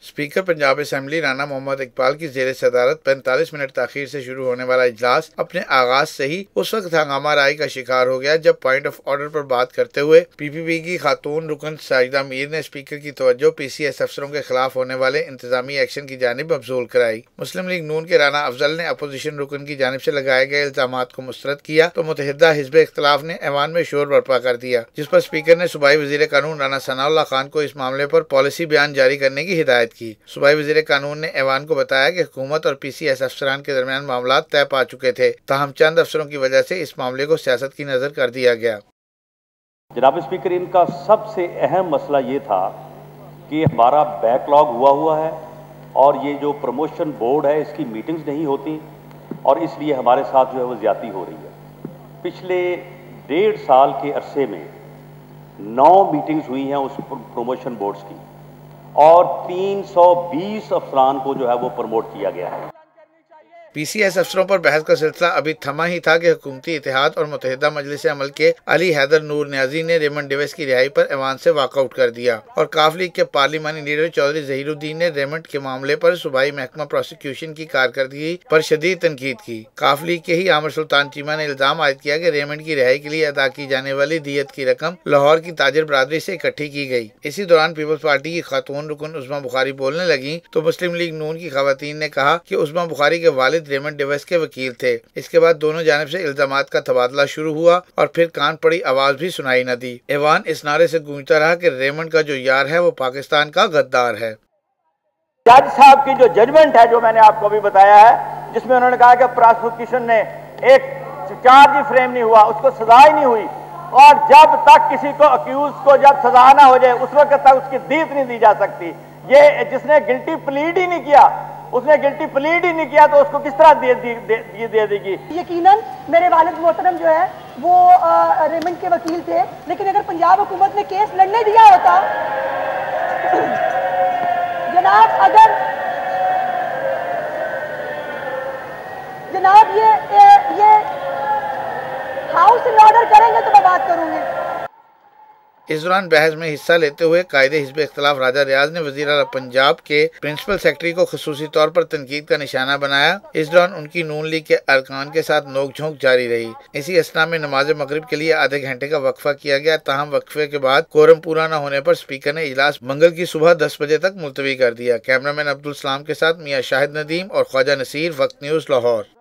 Speaker Punjab assembly Rana Mohammad Iqbal की जेर सदारत 45 मिनट ताखीर से शुरू होने वाला इजलास अपने आगाज से ही उस वक्त हंगामा राय का शिकार हो गया जब पॉइंट ऑफ ऑर्डर पर बात करते हुए पीपीपी की खातून रुकन साजिदा मीर ने स्पीकर की तवज्जो पीसीएस अफसरों के खिलाफ होने वाले इंतजामी एक्शन की जानिब मबजूल कराई। मुस्लिम लीग नून के राना अफजल ने अपोजिशन रुकन की जानिब से लगाए गए इल्जामात को मुस्तरद किया तो मुतहिदा हिज़्ब इख्तिलाफ ने ऐवान में शोर बर्पा कर दिया, जिस पर स्पीकर ने सूबाई वज़ीर कानून राना सनाउल्लाह खान को इस मामले पर पॉलिसी बयान जारी करने की हिदायत की। सूबाई वज़ीर कानून ने ऐवान को बताया कि हुकूमत और पीसीएस अफसरान के दरमियान मामला तय पा चुके थे, ताहम चंद अफसरों की वजह से इस मामले को सियासत की नजर कर दिया गया। जनाब स्पीकर, इनका सबसे अहम मसला ये था कि हमारा बैकलॉग हुआ है और ये जो प्रमोशन बोर्ड है इसकी मीटिंग्स नहीं होती और इसलिए हमारे साथ जो है वो ज्यादती हो रही है। पिछले 1.5 साल के अरसे में 9 मीटिंग्स हुई हैं उस प्रमोशन बोर्ड्स की और 320 अफसरान को जो है वो प्रमोट किया गया है। पीसीएस अफसरों पर बहस का सिलसिला अभी थमा ही था कि हुकूमती इत्तेहाद और मुत्तहिदा मजलिस अमल के अली हैदर नूर न्याजी ने रेमंड डेविस की रिहाई पर ऐवान से वॉकआउट कर दिया और काफ लीग के पार्लिमानी लीडर चौधरी ज़हीरुद्दीन ने रेमंड के मामले पर सूबाई महकमा प्रोसिक्यूशन की कारकर्दगी पर शदीद तनकीद की। काफ लीग के ही आमिर सुल्तान चीमा ने इल्जाम आयद किया कि रेमंड की रिहाई के लिए अदा की जाने वाली दियत की रकम लाहौर की ताजिर बरादरी से इकट्ठी की गई। इसी दौरान पीपल्स पार्टी की खातून रुकन उस्मा बुखारी बोलने लगी तो मुस्लिम लीग नून की खवातीन ने कहा कि उस्मा बुखारी के वालिद रेमंड डेविस के वकील थे। इसके बाद दोनों जानिब से इल्जामात का तबादला शुरू हुआ और फिर कान पड़ी आवाज भी सुनाई न दी। ऐवान इस नारे से गूंजता रहा कि रेमंड का जो यार है वो पाकिस्तान का गद्दार है। जज साहब की जो जजमेंट है जो मैंने आपको अभी बताया है, जिसमें उन्होंने कहा कि प्रोसिक्यूशन ने एक चार्ज ही फ्रेम नहीं हुआ, उसको सजा ही नहीं हुई और जब तक किसी को अक्यूज को जब सजा ना हो जाए उस वक्त तक उसकी दीत नहीं दी जा सकती। ये जिसने गिल्टी प्लीड ही नहीं किया, उसने गिल्टी प्लीड ही नहीं किया तो उसको किस तरह दे देगी। यकीनन मेरे वालिद मोहतरम जो है वो रेमंड के वकील थे, लेकिन अगर पंजाब हुकूमत ने केस लड़ने दिया होता जनाब, अगर जनाब ये हाउस इन ऑर्डर करेंगे तो मैं बात करूंगी। इस दौरान बहस में हिस्सा लेते हुए कायदे हिज़्ब इख्तिलाफ राजा रियाज ने वज़ीर आला पंजाब के प्रिंसिपल सेक्रेटरी को खुसूसी तौर पर तनकीद का निशाना बनाया। इस दौरान उनकी नून लीग के अरकान के साथ नोक-झोंक जारी रही। इसी असना में नमाज मगरिब के लिए आधे घंटे का वक्फा किया गया, ताहम वक्फे के बाद कोरम पूरा न होने पर स्पीकर ने इजलास मंगल की सुबह 10 बजे तक मुलतवी कर दिया। कैमरामैन अब्दुल सलाम के साथ मियां शाहिद नदीम और ख्वाजा नसीर, वक्त न्यूज़, लाहौर।